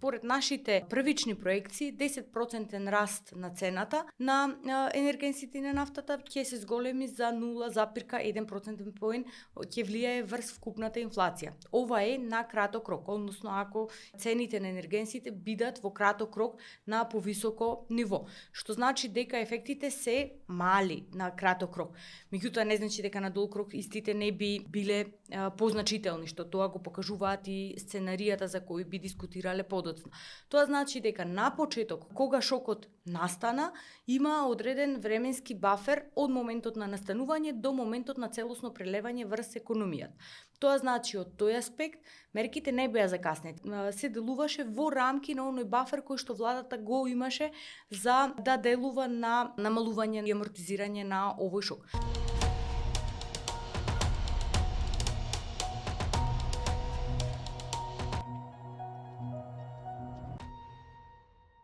според нашите првични проекции 10% раст на цената на енергенсите и на нафтата ќе се зголеми за 0,1% поен, ќе влијае врз вкупната инфлација. Ова е на краток рок, односно ако цените на енергенсите бидат во краток рок на повисоко ниво, што значи дека ефектите се мали на краток рок. Меѓутоа не значи дека на долг рок истите не би биле позначителни, што тоа го покажуваат и сценаријата за кои би дискутирале подоцна. Тоа значи дека на почеток, кога шокот настана, има одреден временски бафер од моментот на настанување до моментот на целосно прелевање врз економијата. Тоа значи од тој аспект мерките не беа закаснети. Се делуваше во рамки на оној бафер кој што владата го имаше за да делува на намалување и амортизирање на овој шок.